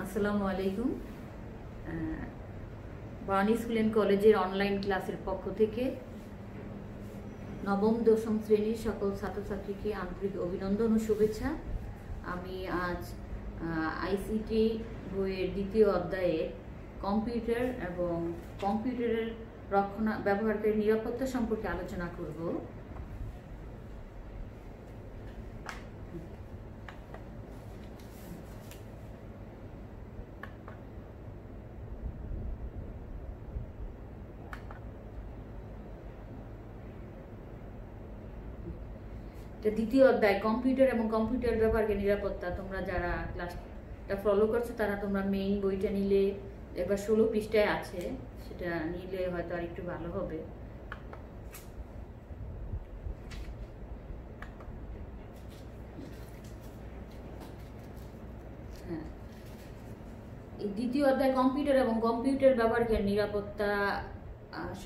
আসসালামু আলাইকুম। বাণী স্কুল এন্ড কলেজের অনলাইন ক্লাসের পক্ষ থেকে নবম দশম শ্রেণীর সকল ছাত্রছাত্রীকে আন্তরিক অভিনন্দন ও শুভেচ্ছা। আমি আজ আইসিটি বইয়ের দ্বিতীয় অধ্যায়ে কম্পিউটার এবং কম্পিউটারের ব্যবহারকারী নিরাপত্তা সম্পর্কে আলোচনা করব। দ্বিতীয় অধ্যায় কম্পিউটার এবং কম্পিউটার ব্যবহারকারী নিরাপত্তা। তোমরা যারা ক্লাসটা ফলো করছো তারা তোমরা মেইন বইটা নিলে এবার 16 পৃষ্ঠায় আছে, সেটা নিলে হয়তো আর একটু ভালো হবে। হ্যাঁ, এই দ্বিতীয় অধ্যায় কম্পিউটার এবং কম্পিউটার ব্যবহারকারী নিরাপত্তা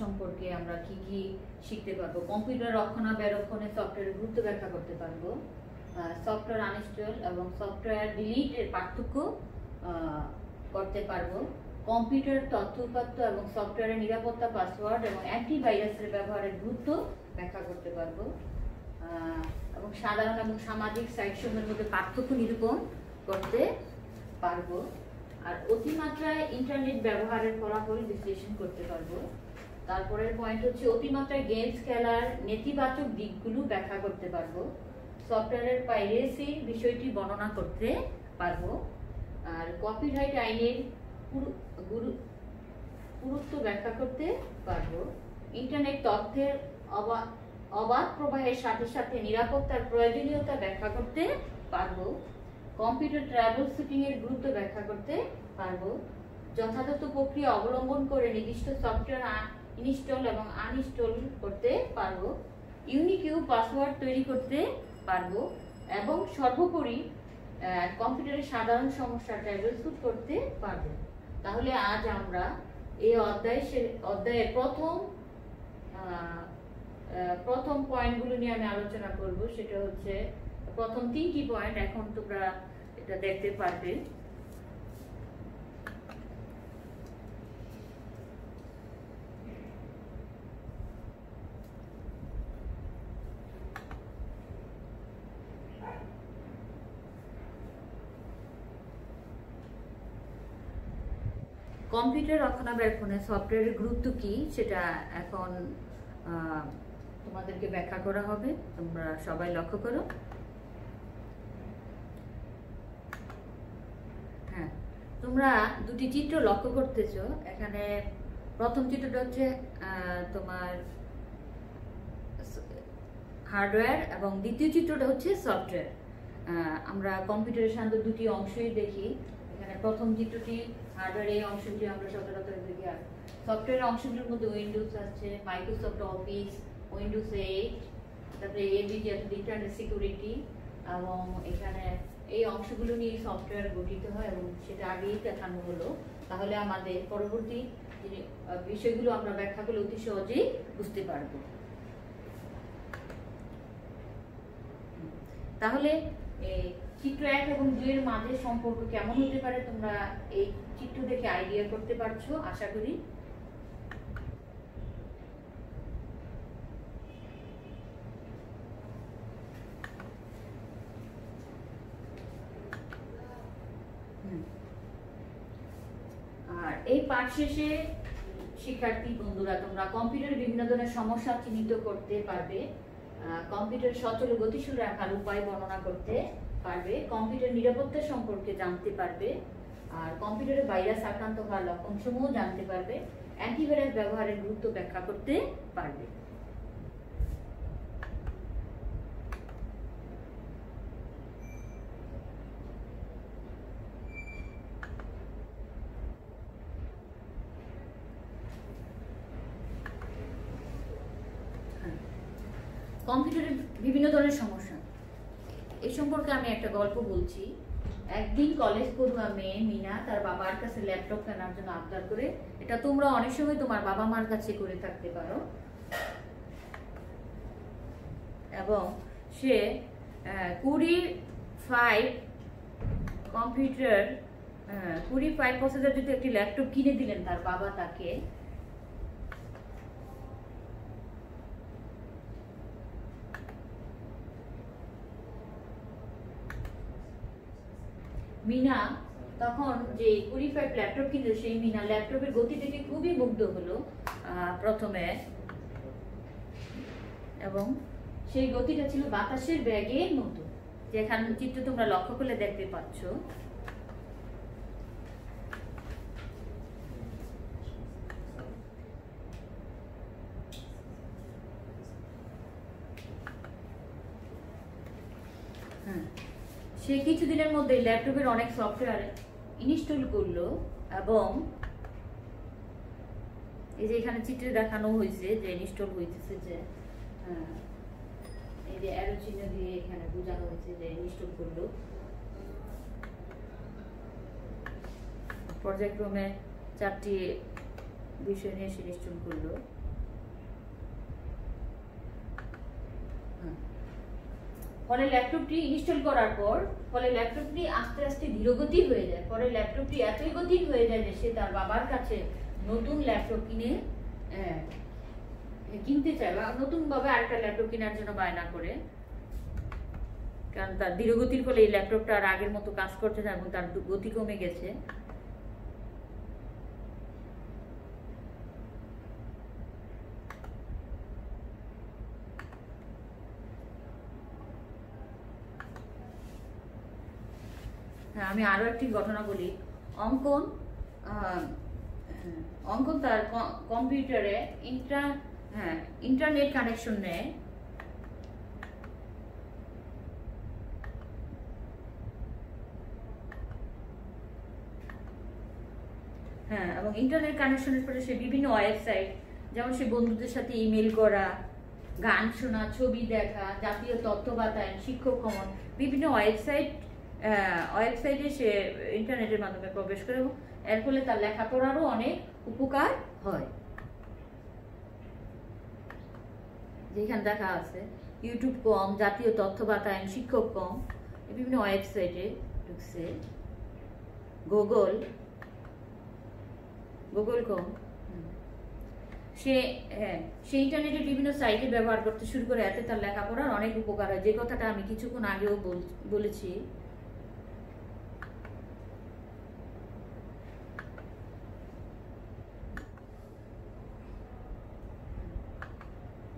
সম্পর্কে আমরা কি কি শিখতে পারবো। কম্পিউটার রক্ষণাবেক্ষণে সফটওয়্যারের গুরুত্ব ব্যাখ্যা করতে পারবো। সফটওয়্যার আনইনস্টল এবং সফটওয়্যার ডিলিট এর পার্থক্য করতে পারবো। কম্পিউটার তথ্য উপাত্ত এবং সফটওয়্যারের নিরাপত্তা, পাসওয়ার্ড এবং অ্যান্টিভাইরাসের ব্যবহারের গুরুত্ব ব্যাখ্যা করতে পারবো। এবং সাধারণ এবং সামাজিক সাইটসমূহের মধ্যে পার্থক্য নিরূপণ করতে পারবো। আর অতিমাত্রায় ইন্টারনেট ব্যবহারের ফলাফল বিশ্লেষণ করতে পারবো। তারপরের পয়েন্ট হচ্ছে অতিমাত্রায় গেমস খেলার নেতিবাচক দিকগুলো ব্যাখ্যা করতে পারবো। সফটওয়্যারের পাইরেসি বিষয়টি বর্ণনা করতে পারবো। আর কপিরাইট আইনের গুরুত্ব ব্যাখ্যা করতে পারবো। ইন্টারনেট তথ্যের অবাধ প্রবাহের সাথে সাথে নিরাপত্তার প্রয়োজনীয়তা ব্যাখ্যা করতে পারবো। কম্পিউটার ট্রাবল শুটিং এর গুরুত্ব ব্যাখ্যা করতে পারবো। যথাযথ প্রক্রিয়া অবলম্বন করে নির্দিষ্ট সফটওয়্যার ইনস্টল এবং আনইনস্টল করতে পারবো। ইউনিক পাসওয়ার্ড তৈরি করতে পারবো এবং সর্বোপরি কম্পিউটারের সাধারণ সমস্যা ট্রাবল শুট করতে পারবো। তাহলে আজ আমরা এই অধ্যায়ের প্রথম পয়েন্টগুলো নিয়ে আমি আলোচনা করব। সেটা হচ্ছে প্রথম 3টি পয়েন্ট। এখন তোমরা এটা দেখতে পারবে। কম্পিউটার রক্ষণাবেক্ষণে সফটওয়্যারের গুরুত্ব কি সেটা এখন তোমাদেরকে ব্যাখ্যা করা হবে। তোমরা সবাই লক্ষ্য করো। হ্যাঁ, তোমরা দুটি চিত্র লক্ষ্য করতেছো। এখানে প্রথম চিত্রটা হচ্ছে তোমার হার্ডওয়্যার এবং দ্বিতীয় চিত্রটা হচ্ছে সফটওয়্যার। আমরা কম্পিউটারের সাধারণত দুটি অংশই দেখি। এখানে প্রথম চিত্রটি হার্ডওয়্যার, এই অংশটি আমরা সচরাচর দেখি। আর সফটওয়্যার অংশগুলোর মধ্যে উইন্ডোজ আছে, মাইক্রোসফট অফিস, উইন্ডোজ 8, তারপরে এবিজি ইন্টারনেট সিকিউরিটি, এবং এখানে এই অংশগুলো নিয়ে সফটওয়্যার গঠিত হয় এবং সেটা আগেই দেখানো হলো। তাহলে আমাদের পরবর্তী বিষয়গুলো আমরা ব্যাখ্যা করলে অতি সহজেই বুঝতে পারবো। তাহলে চিত্র 1 এবং 2 এর মাঝে সম্পর্ক কেমন হতে পারে তোমরা এই চিত্র দেখে আইডিয়া করতে পারছো আশা করি। আর এই পাঠ শেষে শিক্ষার্থী বন্ধুরা তোমরা কম্পিউটারের বিভিন্ন ধরনের সমস্যা চিহ্নিত করতে পারবে। কম্পিউটার সচল ও গতিশীল রাখার উপায় বর্ণনা করতে পারবে। কম্পিউটার নিরাপত্তা সম্পর্কে জানতে পারবে। আর কম্পিউটারে ভাইরাস আক্রান্ত হওয়ার লক্ষণসমূহ জানতে পারবে। অ্যান্টিভাইরাস ব্যবহারের গুরুত্ব ব্যাখ্যা করতে পারবে। কম্পিউটারের বিভিন্ন ধরনের সমস্যা এই সম্পর্কে আমি একটা গল্প বলছি। একদিন কলেজ পড়ুয়া মেয়ে মিনা তার বাবার কাছে ল্যাপটপ কেনার জন্য আবদার করে। এটা তোমরা অনেক সময় তোমার বাবা মার কাছে করে থাকতে পারো। এবং সে Core i5 কম্পিউটার কুড়ি 5,000 যদি একটি ল্যাপটপ কিনে দিলেন তার বাবা তাকে, মিনা তখন যে 45 ল্যাপটপ কিনলো, সেই মিনা ল্যাপটপের গতি দেখে খুবই মুগ্ধ হলো প্রথমে, এবং সেই গতিটা ছিল বাতাসের ব্যাগের মতো, যেখানে চিত্র তোমরা লক্ষ্য করলে দেখতে পাচ্ছ। সে কিছুদিনের মধ্যে ল্যাপটপের অনেক সফটওয়্যার ইনস্টল করলো, এবং এই যে এখানে চিত্রে দেখানো হয়েছে যে ইনস্টল হইতেছে, যে এই যে অ্যারো চিহ্ন দিয়ে এখানে বোঝানো হয়েছে যে ইনস্টল করলো। পর্যায়ক্রমে 4টি বিষয় নিয়ে সে ইনস্টল করলো। ফলে ল্যাপটপটি ইনস্টল করার পর ল্যাপটপটি আস্তে আস্তে ধীরগতির হয়ে যায়। পরে ল্যাপটপটি এতই গতির হয়ে যায় যে সে তার বাবার কাছে নতুন ল্যাপটপ কিনতে চায়, বা নতুন ভাবে আরেকটা ল্যাপটপ কেনার জন্য বায়না করে, কারণ তার ধীরগতির ফলে এই ল্যাপটপটা আর আগের মতো কাজ করছে না এবং তার গতি কমে গেছে। আমি আরো একটি ঘটনা বলি। অঙ্কন তার কম্পিউটারে ইন্টারনেট কানেকশন নেয়, এবং ইন্টারনেট কানেকশনের পরে সে বিভিন্ন ওয়েবসাইট, যেমন সে বন্ধুদের সাথে ইমেল করা, গান শোনা, ছবি দেখা, জাতীয় তথ্য বাতায়ন, শিক্ষক ভ্রমণ, বিভিন্ন ওয়েবসাইটে সে ইন্টারনেটের মাধ্যমে প্রবেশ করে, এবং এর ফলে তার লেখাপড়ারও অনেক উপকার হয়। যেখানে দেখা আছে ইউটিউব কম, জাতীয় তথ্য বাতায়ন, শিক্ষক কম, বিভিন্ন ওয়েবসাইটে ঢুকছে, গুগল কম। সে ইন্টারনেটের বিভিন্ন সাইটে ব্যবহার করতে শুরু করে, এতে তার লেখাপড়ার অনেক উপকার হয়, যে কথাটা আমি কিছুক্ষণ আগেও বলেছি।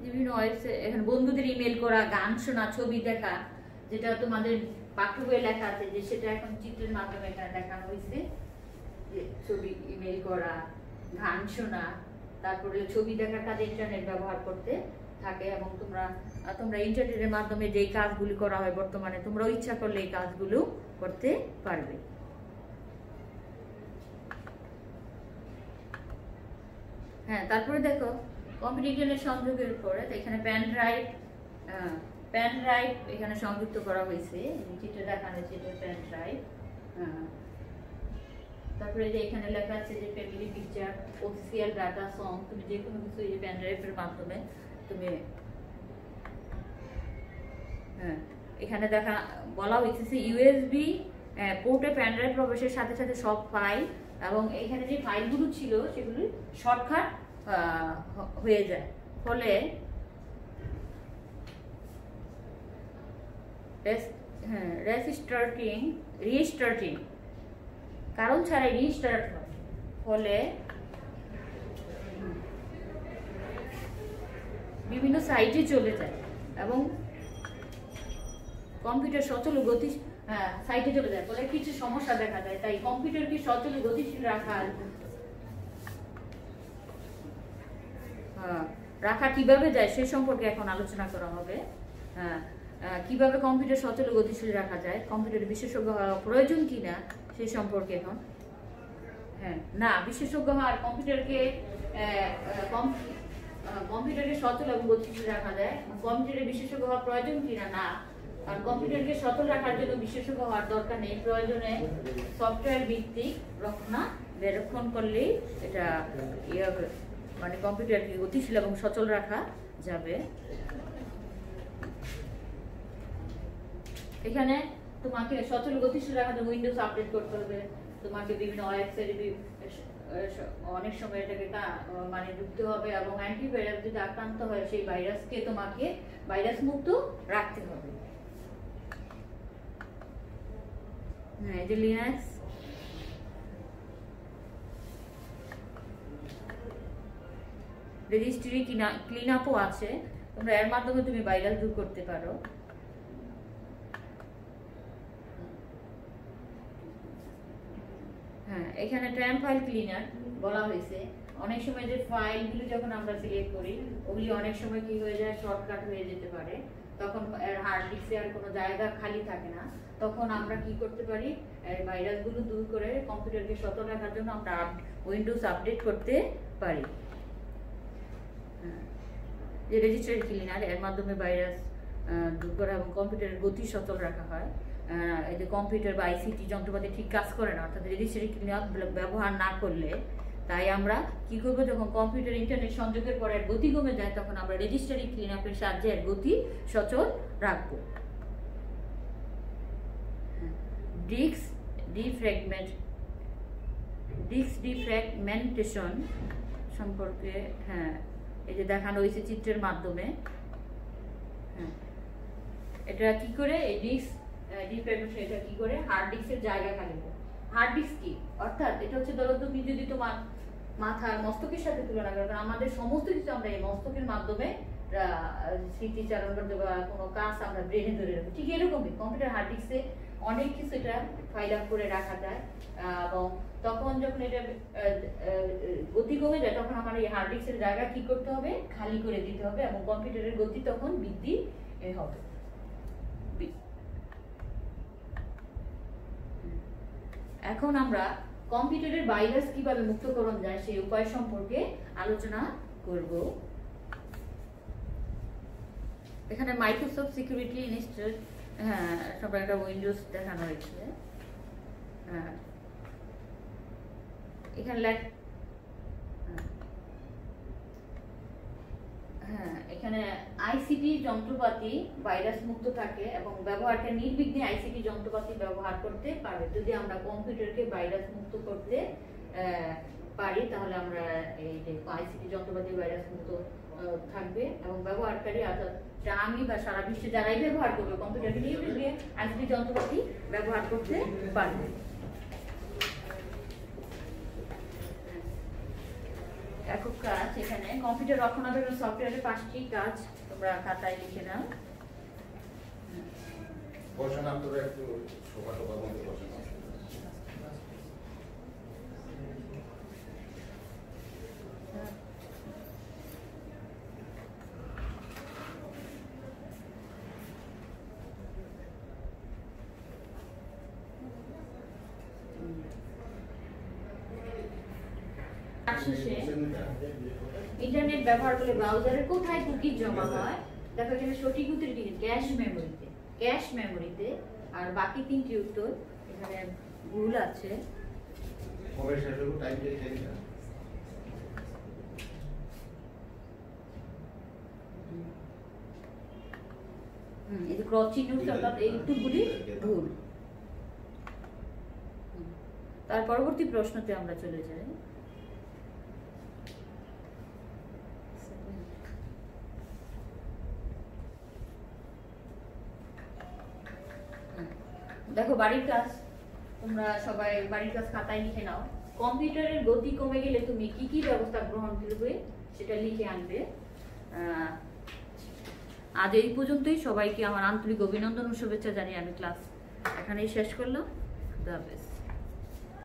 বিভিন্ন ওয়েবসাইট, এখানে বন্ধুদের ইমেল করা, গান শোনা, ছবি দেখা, যেটা তোমাদের পাঠ্য বইয়ে লেখা আছে, যে সেটা এখন চিত্রের মাধ্যমে এখানে দেখানো হয়েছে, যে ছবি ইমেল করা, গান শোনা, তারপরে ছবি দেখার কাজে ইন্টারনেট ব্যবহার করতে থাকে। এবং তোমরা ইন্টারনেটের মাধ্যমে যে কাজগুলি করা হয় বর্তমানে, তোমরা ইচ্ছা করলে এই কাজগুলো করতে পারবে। তারপরে দেখো কম্পিউটারের সংযোগের পরে এখানে প্যান ড্রাইভ এখানে সংযুক্ত করা হয়েছে, চিত্রে দেখানো হয়েছে এটা প্যান ড্রাইভ। তারপরে যে এখানে লেখা আছে যে family picture, official data, song, তুমি যে কোনো কিছু এই প্যান ড্রাইভের মাধ্যমে তুমি এখানে বলা হয়েছে ইউএসবি পোর্টে প্যান ড্রাইভ প্রবেশের সাথে সাথে সব ফাইল এবং এখানে যে ফাইলগুলো ছিল সেগুলি শর্টকাট হয়ে যায়। ফলে রিস্টার্টিং কারণ ছাড়াই রিস্টার্ট হয়, ফলে বিভিন্ন সাইটে চলে যায় এবং কম্পিউটার সচল গতি সাইটে চলে যায়, ফলে কিছু সমস্যা দেখা যায়। তাই কম্পিউটারকে সচল গতিশীল রাখা কিভাবে যায় সে সম্পর্কে এখন আলোচনা করা হবে। কিভাবে কম্পিউটার সচল গতিশীল রাখা যায়, কম্পিউটার বিশেষজ্ঞ হওয়া প্রয়োজন কিনা সে সম্পর্কে এখন না বিশেষজ্ঞ হওয়ার কম্পিউটারকে সচল এবং গতিশীল রাখা যায়, কম্পিউটারে বিশেষজ্ঞ হওয়ার প্রয়োজন কিনা না। আর কম্পিউটারকে সচল রাখার জন্য বিশেষজ্ঞ হওয়ার দরকার নেই, প্রয়োজনে সফটওয়্যার ভিত্তিক রক্ষণাবেক্ষণ করলেই এটা মানে কম্পিউটারকে গতিশীল এবং সচল রাখা যাবে। এখানে তোমাকে সচল গতিশীল রাখার জন্য উইন্ডোজ আপডেট করতে হবে, তোমাকে বিভিন্ন ওয়েবসাইটে অনেক সময় এটাকে মানে ঢুকতে হবে এবং অ্যান্টিভাইরাস যদি আক্রান্ত হয় সেই ভাইরাসকে তোমাকে ভাইরাস মুক্ত রাখতে হবে। হ্যাঁ, এই যে লিনাক্স রেজিস্ট্রি ক্লিন আপও আছে, তোমরা এর মাধ্যমে তুমি ভাইরাস দূর করতে পারো। হ্যাঁ, এখানে ট্রাম ফাইল ক্লিনার বলা হয়েছে। অনেক সময় যে ফাইলগুলো যখন আমরা সিলেক্ট করি ওগুলি অনেক সময় কি হয়ে যায়, শর্টকাট হয়ে যেতে পারে, তখন হার্ড ডিস্কে আর কোনো জায়গা খালি থাকে না। তখন আমরা কি করতে পারি, ভাইরাসগুলো দূর করে কম্পিউটারকে সচল রাখার জন্য আমরা উইন্ডোজ আপডেট করতে পারি। যে রেজিস্ট্রি ক্লিনার, এর মাধ্যমে ভাইরাস দূর করা এবং কম্পিউটারের গতি সচল রাখা হয়। এই যে কম্পিউটার বা আইসিটি যন্ত্রপাতি ঠিক কাজ করে না, অর্থাৎ রেজিস্ট্রি ক্লিনার ব্যবহার না করলে, তাই আমরা কি করব, যখন কম্পিউটার ইন্টারনেট সংযোগের পরে গতি কমে যায় তখন আমরা রেজিস্ট্রি ক্লিনআপের সাহায্যে এর গতি সচল রাখবো। ডিস্ক ডিফ্র্যাগমেন্টেশন সম্পর্কে হ্যাঁ এই যে দেখানো হয়েছে চিত্রের মাধ্যমে। হ্যাঁ, এটা কি করে, এই ডিস্ক ডিফ্র্যাগমেন্টেশন এটা কি করে, হার্ড ডিস্কের জায়গা খালি করে। হার্ড ডিস্ক কি, অর্থাৎ এটা হচ্ছে ধরো তুমি যদি তোমার মাথার মস্তকের সাথে তুলনা করো, কারণ আমাদের সমস্ত কিছু আমরা এই মস্তকের মাধ্যমে স্মৃতিচারণ করতে বা কোনো কাজ আমরা ব্রেনে ধরে রাখি, ঠিক এরকমই কম্পিউটার হার্ড ডিস্কে অনেক কিছু এটা ফাইল আপ করে রাখা যায়। এবং তখন যখন এটা গতি কমে যায় তখন আমার এই হার্ড ডিস্কের জায়গা কি করতে হবে, খালি করে দিতে হবে এবং কম্পিউটারের গতি তখন বৃদ্ধি হবে। এখন আমরা কম্পিউটারের ভাইরাস কিভাবে মুক্তকরণ যায় সেই উপায় সম্পর্কে আলোচনা করব। এখানে মাইক্রোসফট সিকিউরিটি ইনস্টল, হ্যাঁ সবাই একটা উইন্ডোজ দেখানো হয়েছে। হ্যাঁ, এখানে হ্যাঁ এখানে আইসিটি যন্ত্রপাতি ভাইরাস মুক্ত থাকে এবং ব্যবহারকারী নির্বিঘ্নে আইসিটি যন্ত্রপাতি ব্যবহার করতে পারবে। যদি আমরা কম্পিউটারকে ভাইরাস মুক্ত করতে পারি তাহলে আমরা এই যে আইসিটি যন্ত্রপাতি ভাইরাস মুক্ত থাকবে এবং ব্যবহারকারী অর্থাৎ আমি বা সারা বিশ্বে যারাই ব্যবহার করবে কম্পিউটারকে নির্বিঘ্নে আইসিটি যন্ত্রপাতি ব্যবহার করতে পারবে। একক কাজ, এখানে কম্পিউটার রক্ষণাবেক্ষণ সফটওয়্যারের 5টি কাজ তোমরা খাতায় লিখে নাও। বসান আপনারা একটু সোফা টোফা মধ্যে বসান। ইন্টারনেট ব্যবহার করলে ব্রাউজারে কোথায় কুকি জমা হয়, দেখো এখানে সঠিক উত্তর কি, ক্যাশ মেমোরিতে। আর বাকি 3টি উত্তর এখানে ভুল আছে। কবে শেষ হবে টাইম দিয়ে দেন না। এই যে ক্রস চিহ্ন অর্থাৎ এই উত্তরগুলি ভুল। তার পরবর্তী প্রশ্নতে আমরা চলে যাই। দেখো বাড়ির কাজ, তোমরা সবাই বাড়ির কাজ খাতায় লিখে নাও। কম্পিউটারের গতি কমে গেলে তুমি কি কি ব্যবস্থা গ্রহণ করবে সেটা লিখে আনবে। আজ এই পর্যন্তই। সবাইকে আমার আন্তরিক অভিনন্দন ও শুভেচ্ছা জানিয়ে আমি ক্লাস এখানেই শেষ করলাম। খুদা হাফেজ।